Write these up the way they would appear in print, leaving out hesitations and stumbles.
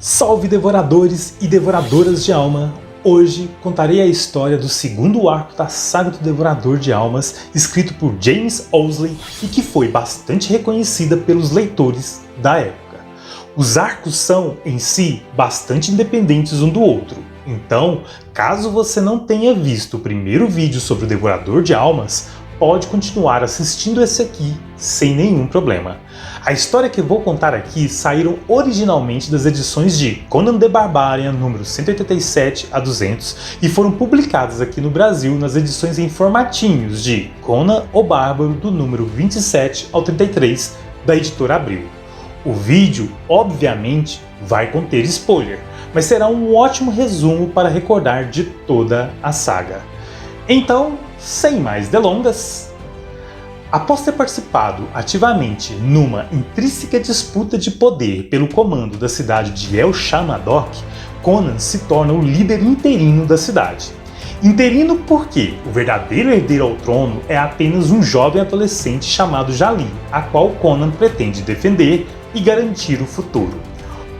Salve devoradores e devoradoras de alma! Hoje contarei a história do segundo arco da saga do Devorador de Almas, escrito por James Owsley e que foi bastante reconhecida pelos leitores da época. Os arcos são, em si, bastante independentes um do outro, então, caso você não tenha visto o primeiro vídeo sobre o Devorador de Almas, pode continuar assistindo esse aqui sem nenhum problema. A história que vou contar aqui saíram originalmente das edições de Conan the Barbarian número 187 a 200 e foram publicadas aqui no Brasil nas edições em formatinhos de Conan o Bárbaro do número 27 ao 33 da editora Abril. O vídeo, obviamente, vai conter spoiler, mas será um ótimo resumo para recordar de toda a saga. Então, sem mais delongas, após ter participado ativamente numa intrínseca disputa de poder pelo comando da cidade de El Shamadok, Conan se torna o líder interino da cidade. Interino porque o verdadeiro herdeiro ao trono é apenas um jovem adolescente chamado Jali, a qual Conan pretende defender e garantir o futuro.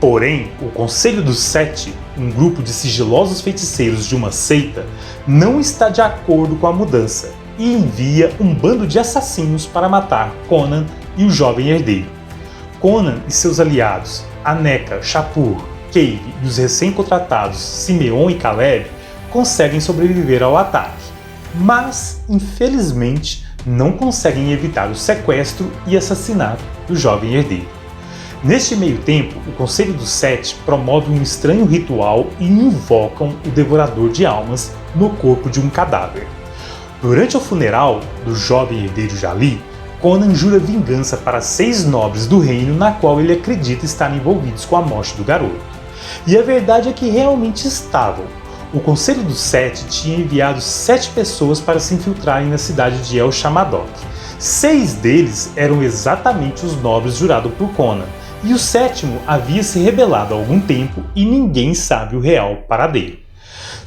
Porém, o Conselho dos Sete, um grupo de sigilosos feiticeiros de uma seita, não está de acordo com a mudança e envia um bando de assassinos para matar Conan e o jovem herdeiro. Conan e seus aliados, Aneca, Shapur, Cave e os recém-contratados Simeon e Caleb, conseguem sobreviver ao ataque, mas, infelizmente, não conseguem evitar o sequestro e assassinato do jovem herdeiro. Neste meio tempo, o Conselho dos Sete promove um estranho ritual e invocam o Devorador de Almas no corpo de um cadáver. Durante o funeral do jovem herdeiro Jali, Conan jura vingança para 6 nobres do reino na qual ele acredita estar envolvidos com a morte do garoto. E a verdade é que realmente estavam. O Conselho dos Sete tinha enviado 7 pessoas para se infiltrarem na cidade de El Shamadok. 6 deles eram exatamente os nobres jurados por Conan, e o 7º havia se rebelado há algum tempo e ninguém sabe o real paradeiro.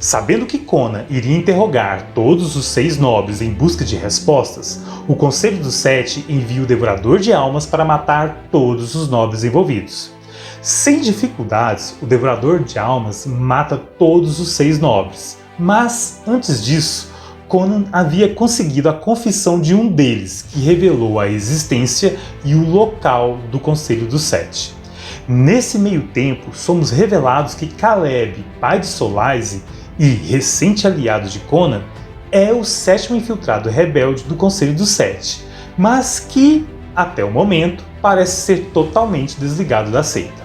Sabendo que Conan iria interrogar todos os 6 nobres em busca de respostas, o Conselho dos Sete envia o Devorador de Almas para matar todos os nobres envolvidos. Sem dificuldades, o Devorador de Almas mata todos os 6 nobres, mas antes disso, Conan havia conseguido a confissão de um deles, que revelou a existência e o local do Conselho dos Sete. Nesse meio tempo, somos revelados que Caleb, pai de Solaise e recente aliado de Conan, é o 7º infiltrado rebelde do Conselho dos Sete, mas que, até o momento, parece ser totalmente desligado da seita.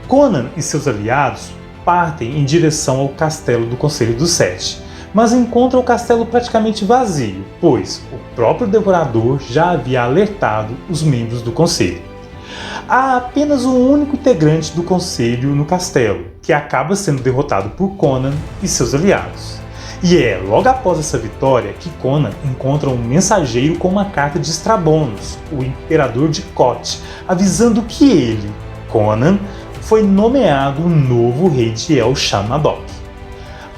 Conan e seus aliados partem em direção ao castelo do Conselho dos Sete, mas encontram o castelo praticamente vazio, pois o próprio Devorador já havia alertado os membros do Conselho. Há apenas um único integrante do Conselho no castelo, que acaba sendo derrotado por Conan e seus aliados. E é logo após essa vitória que Conan encontra um mensageiro com uma carta de Strabonos, o imperador de Koth, avisando que ele, Conan, foi nomeado o novo rei de El Shamadok.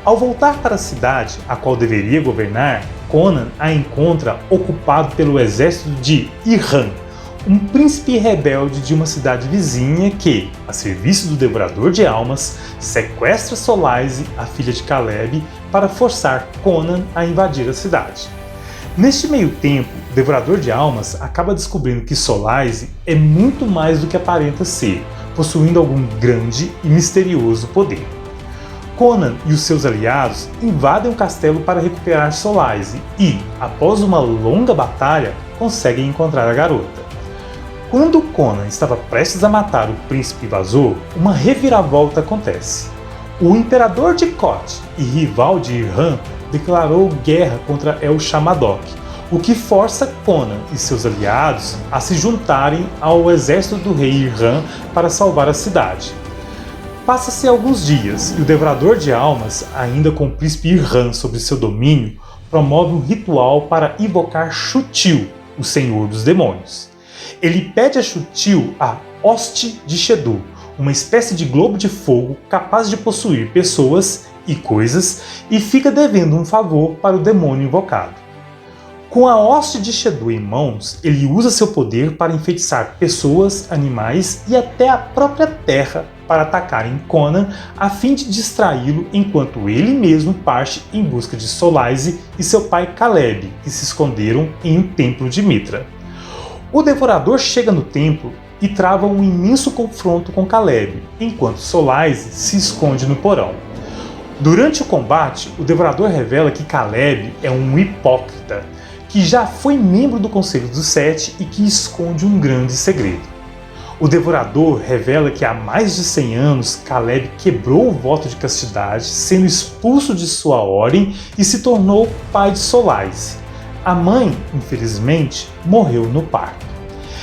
Ao voltar para a cidade, a qual deveria governar, Conan a encontra ocupado pelo exército de Irhan, um príncipe rebelde de uma cidade vizinha que, a serviço do Devorador de Almas, sequestra Solaise, a filha de Caleb, para forçar Conan a invadir a cidade. Neste meio tempo, o Devorador de Almas acaba descobrindo que Solaise é muito mais do que aparenta ser, possuindo algum grande e misterioso poder. Conan e os seus aliados invadem o castelo para recuperar Solaise e, após uma longa batalha, conseguem encontrar a garota. Quando Conan estava prestes a matar o príncipe invasor, uma reviravolta acontece. O imperador de Koth e rival de Irhan declarou guerra contra El Shamadok, o que força Conan e seus aliados a se juntarem ao exército do rei Irhan para salvar a cidade. Passa-se alguns dias e o Devorador de Almas, ainda com o príncipe Irhan sob seu domínio, promove um ritual para invocar Shutil, o senhor dos demônios. Ele pede a Shutil a Hoste de Shedu, uma espécie de globo de fogo capaz de possuir pessoas e coisas, e fica devendo um favor para o demônio invocado. Com a Hoste de Shedu em mãos, ele usa seu poder para enfeitiçar pessoas, animais e até a própria terra para atacarem Conan a fim de distraí-lo enquanto ele mesmo parte em busca de Solaise e seu pai Caleb, que se esconderam em um templo de Mitra. O Devorador chega no templo e trava um imenso confronto com Caleb, enquanto Solaise se esconde no porão. Durante o combate, o Devorador revela que Caleb é um hipócrita, que já foi membro do Conselho dos Sete e que esconde um grande segredo. O Devorador revela que há mais de 100 anos Caleb quebrou o voto de castidade, sendo expulso de sua ordem e se tornou pai de Solaise. A mãe, infelizmente, morreu no parto.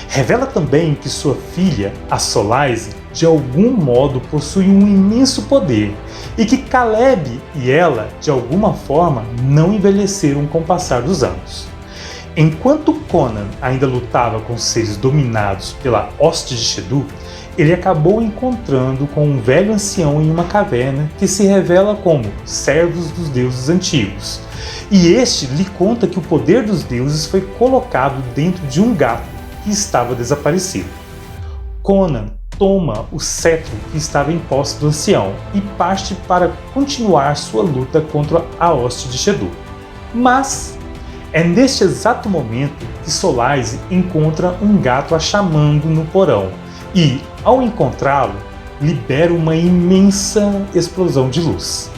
Revela também que sua filha, a Solaise, de algum modo possui um imenso poder e que Caleb e ela, de alguma forma, não envelheceram com o passar dos anos. Enquanto Conan ainda lutava com seres dominados pela hoste de Shedu, ele acabou encontrando com um velho ancião em uma caverna que se revela como servos dos deuses antigos. E este lhe conta que o poder dos deuses foi colocado dentro de um gato que estava desaparecido. Conan toma o cetro que estava em posse do ancião e parte para continuar sua luta contra a hoste de Shedu. Mas é neste exato momento que Solaise encontra um gato a chamando no porão e, ao encontrá-lo, libera uma imensa explosão de luz.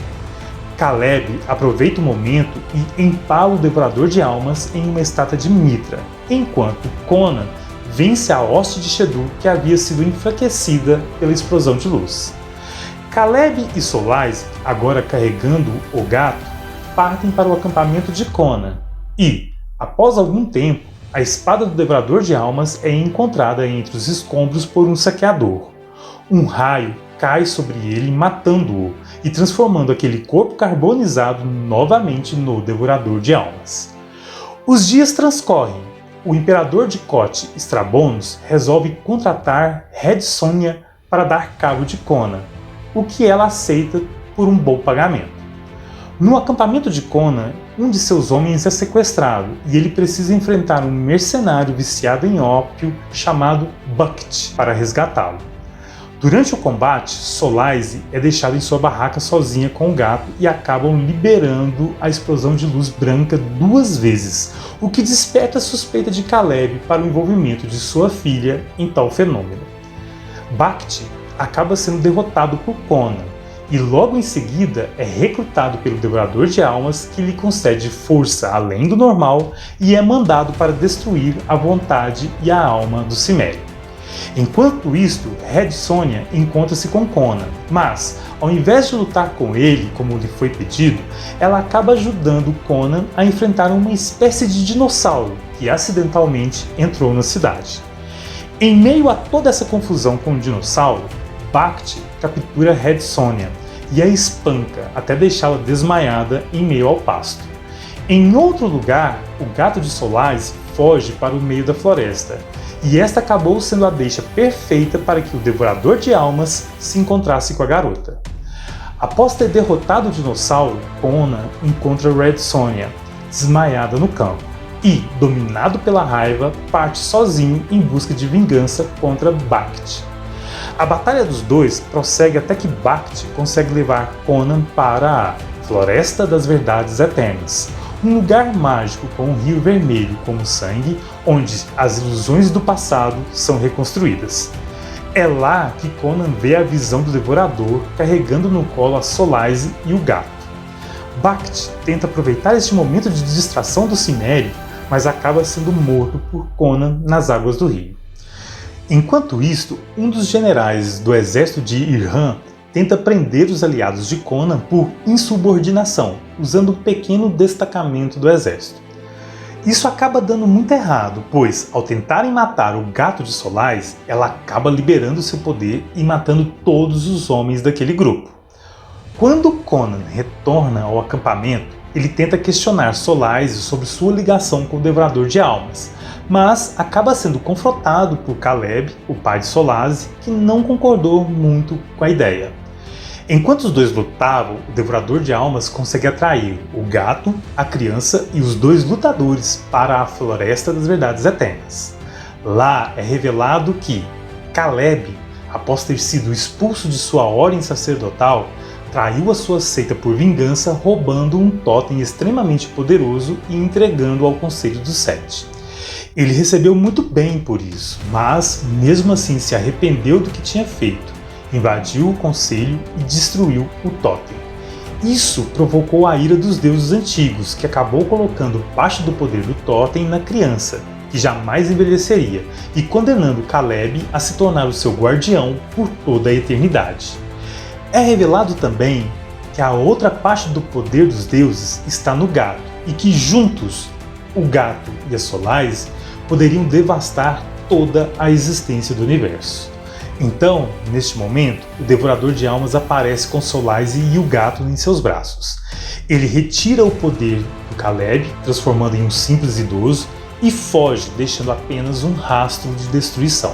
Caleb aproveita o momento e empala o Devorador de Almas em uma estátua de Mitra, enquanto Conan vence a hoste de Shedu que havia sido enfraquecida pela explosão de luz. Caleb e Solaise, agora carregando o gato, partem para o acampamento de Conan e, após algum tempo, a espada do Devorador de Almas é encontrada entre os escombros por um saqueador. Um raio cai sobre ele, matando-o e transformando aquele corpo carbonizado novamente no Devorador de Almas. Os dias transcorrem. O imperador de Koth, Strabonos, resolve contratar Red Sonja para dar cabo de Conan, o que ela aceita por um bom pagamento. No acampamento de Conan, um de seus homens é sequestrado e ele precisa enfrentar um mercenário viciado em ópio chamado Bakht para resgatá-lo. Durante o combate, Solaise é deixada em sua barraca sozinha com o gato e acabam liberando a explosão de luz branca 2 vezes, o que desperta a suspeita de Caleb para o envolvimento de sua filha em tal fenômeno. Bakht acaba sendo derrotado por Conan e logo em seguida é recrutado pelo Devorador de Almas, que lhe concede força além do normal e é mandado para destruir a vontade e a alma do Cimério. Enquanto isto, Red Sonja encontra-se com Conan, mas, ao invés de lutar com ele como lhe foi pedido, ela acaba ajudando Conan a enfrentar uma espécie de dinossauro que acidentalmente entrou na cidade. Em meio a toda essa confusão com o dinossauro, Bakht captura Red Sonja e a espanca até deixá-la desmaiada em meio ao pasto. Em outro lugar, o gato de Solaise foge para o meio da floresta, e esta acabou sendo a deixa perfeita para que o Devorador de Almas se encontrasse com a garota. Após ter derrotado o dinossauro, Conan encontra Red Sonja desmaiada no campo e, dominado pela raiva, parte sozinho em busca de vingança contra Bakht. A batalha dos dois prossegue até que Bakht consegue levar Conan para a Floresta das Verdades Eternas, um lugar mágico com um rio vermelho como sangue, onde as ilusões do passado são reconstruídas. É lá que Conan vê a visão do Devorador carregando no colo a Solaise e o gato. Bakht tenta aproveitar este momento de distração do Cimério, mas acaba sendo morto por Conan nas águas do rio. Enquanto isto, um dos generais do exército de Irham tenta prender os aliados de Conan por insubordinação, usando um pequeno destacamento do exército. Isso acaba dando muito errado, pois, ao tentarem matar o gato de Solaise, ela acaba liberando seu poder e matando todos os homens daquele grupo. Quando Conan retorna ao acampamento, ele tenta questionar Solaise sobre sua ligação com o Devorador de Almas, mas acaba sendo confrontado por Caleb, o pai de Solaise, que não concordou muito com a ideia. Enquanto os dois lutavam, o Devorador de Almas consegue atrair o gato, a criança e os 2 lutadores para a Floresta das Verdades Eternas. Lá é revelado que Caleb após ter sido expulso de sua ordem sacerdotal, traiu a sua seita por vingança, roubando um totem extremamente poderoso e entregando ao Conselho dos Sete. Ele recebeu muito bem por isso, mas mesmo assim se arrependeu do que tinha feito, invadiu o conselho e destruiu o totem. Isso provocou a ira dos deuses antigos, que acabou colocando parte do poder do totem na criança, que jamais envelheceria, e condenando Caleb a se tornar o seu guardião por toda a eternidade. É revelado também que a outra parte do poder dos deuses está no gato, e que juntos, o gato e a Solaris poderiam devastar toda a existência do universo. Então, neste momento, o Devorador de Almas aparece com Solaris e o gato em seus braços. Ele retira o poder do Caleb, transformando em um simples idoso, e foge, deixando apenas um rastro de destruição.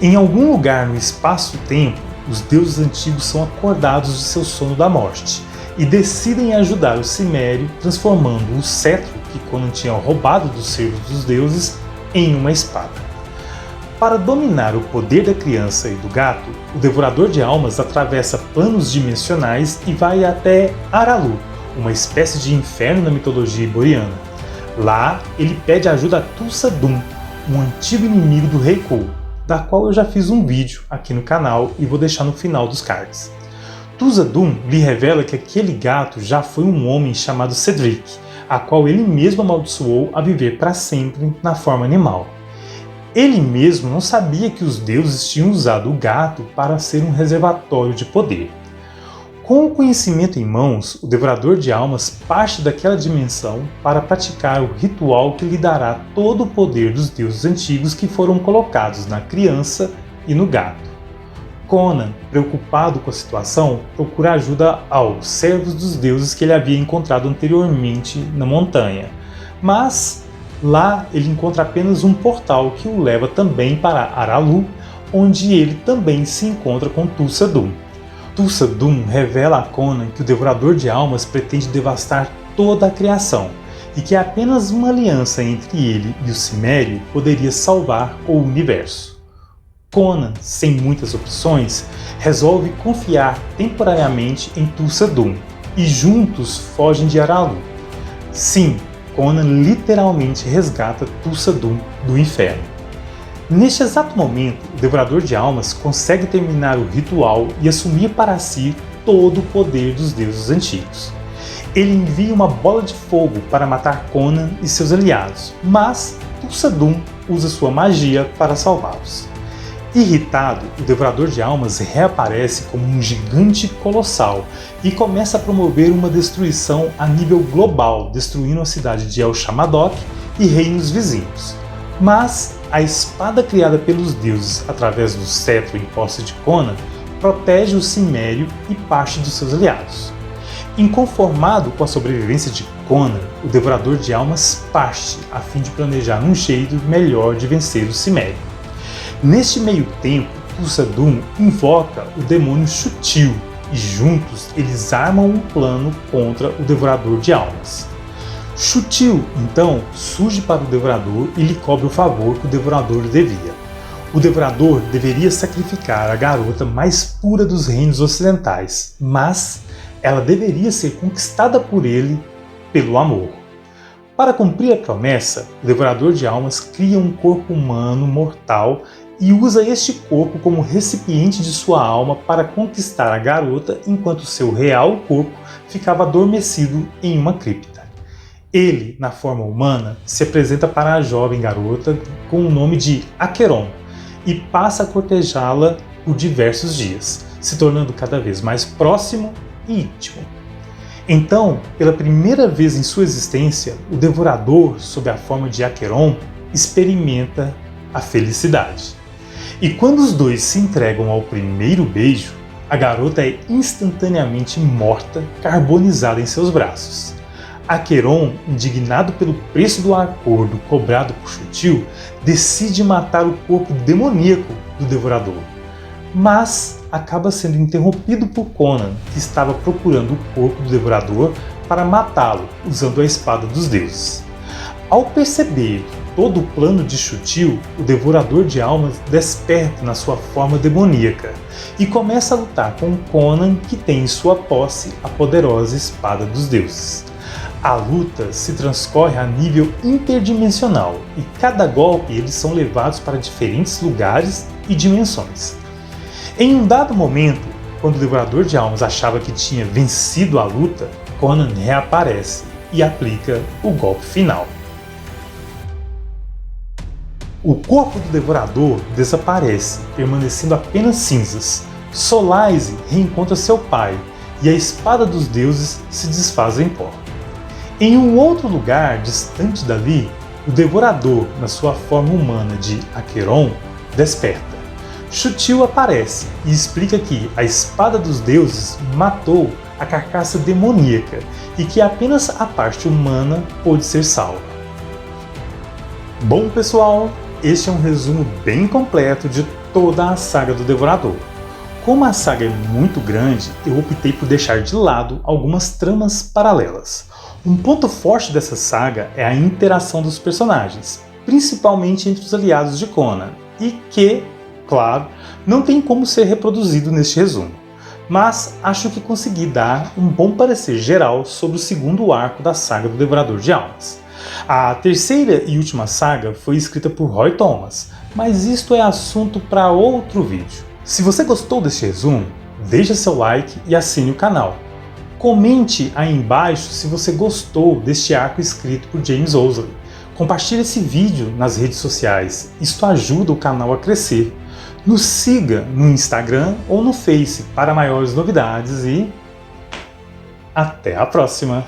Em algum lugar no espaço-tempo, os deuses antigos são acordados de seu sono da morte e decidem ajudar o Cimério, transformando o cetro que Conan tinha roubado dos servos dos deuses em uma espada. Para dominar o poder da criança e do gato, o Devorador de Almas atravessa planos dimensionais e vai até Aralu, uma espécie de inferno na mitologia iboriana. Lá, ele pede ajuda a Thulsa-Dun, um antigo inimigo do Rei Kol, da qual eu já fiz um vídeo aqui no canal e vou deixar no final dos cards. Thulsa-Dun lhe revela que aquele gato já foi um homem chamado Cedric, a qual ele mesmo amaldiçoou a viver para sempre na forma animal. Ele mesmo não sabia que os deuses tinham usado o gato para ser um reservatório de poder. Com o conhecimento em mãos, o Devorador de Almas parte daquela dimensão para praticar o ritual que lhe dará todo o poder dos deuses antigos que foram colocados na criança e no gato. Conan, preocupado com a situação, procura ajuda aos servos dos deuses que ele havia encontrado anteriormente na montanha, mas lá ele encontra apenas um portal que o leva também para Aralu, onde ele também se encontra com Thulsa-Dun. Thulsa-Dun revela a Conan que o Devorador de Almas pretende devastar toda a criação e que apenas uma aliança entre ele e o Cimério poderia salvar o universo. Conan, sem muitas opções, resolve confiar temporariamente em Thulsa-Dun e juntos fogem de Aralu. Sim, Conan literalmente resgata Thulsa-Dun do inferno. Neste exato momento, o Devorador de Almas consegue terminar o ritual e assumir para si todo o poder dos deuses antigos. Ele envia uma bola de fogo para matar Conan e seus aliados, mas Thulsa-Dun usa sua magia para salvá-los. Irritado, o Devorador de Almas reaparece como um gigante colossal e começa a promover uma destruição a nível global, destruindo a cidade de El Shamadok e reinos vizinhos. Mas a espada criada pelos deuses através do cetro em posse de Conan protege o Cimério e parte dos seus aliados. Inconformado com a sobrevivência de Conan, o Devorador de Almas parte a fim de planejar um jeito melhor de vencer o Cimério. Neste meio tempo, Thulsa-Dun invoca o demônio Chutil e juntos eles armam um plano contra o Devorador de Almas. Chutil, então, surge para o Devorador e lhe cobra o favor que o Devorador lhe devia. O Devorador deveria sacrificar a garota mais pura dos reinos ocidentais, mas ela deveria ser conquistada por ele pelo amor. Para cumprir a promessa, o Devorador de Almas cria um corpo humano mortal e usa este corpo como recipiente de sua alma para conquistar a garota enquanto seu real corpo ficava adormecido em uma cripta. Ele, na forma humana, se apresenta para a jovem garota com o nome de Acheron e passa a cortejá-la por diversos dias, se tornando cada vez mais próximo e íntimo. Então, pela primeira vez em sua existência, o Devorador, sob a forma de Acheron, experimenta a felicidade. E quando os dois se entregam ao primeiro beijo, a garota é instantaneamente morta, carbonizada em seus braços. Acheron, indignado pelo preço do acordo cobrado por Chutil, decide matar o corpo demoníaco do Devorador, mas acaba sendo interrompido por Conan, que estava procurando o corpo do Devorador para matá-lo usando a espada dos deuses. Ao perceber todo o plano de Shutio, o Devorador de Almas desperta na sua forma demoníaca e começa a lutar com Conan, que tem em sua posse a poderosa Espada dos Deuses. A luta se transcorre a nível interdimensional e cada golpe eles são levados para diferentes lugares e dimensões. Em um dado momento, quando o Devorador de Almas achava que tinha vencido a luta, Conan reaparece e aplica o golpe final. O corpo do Devorador desaparece, permanecendo apenas cinzas. Solaise reencontra seu pai e a Espada dos Deuses se desfaz em pó. Em um outro lugar distante dali, o Devorador, na sua forma humana de Acheron, desperta. Shutio aparece e explica que a Espada dos Deuses matou a carcaça demoníaca e que apenas a parte humana pôde ser salva. Bom pessoal, este é um resumo bem completo de toda a saga do Devorador. Como a saga é muito grande, eu optei por deixar de lado algumas tramas paralelas. Um ponto forte dessa saga é a interação dos personagens, principalmente entre os aliados de Conan, e que, claro, não tem como ser reproduzido neste resumo. Mas acho que consegui dar um bom parecer geral sobre o segundo arco da saga do Devorador de Almas. A terceira e última saga foi escrita por Roy Thomas, mas isto é assunto para outro vídeo. Se você gostou deste resumo, deixa seu like e assine o canal. Comente aí embaixo se você gostou deste arco escrito por James Owsley. Compartilhe esse vídeo nas redes sociais, isto ajuda o canal a crescer. Nos siga no Instagram ou no Face para maiores novidades e até a próxima!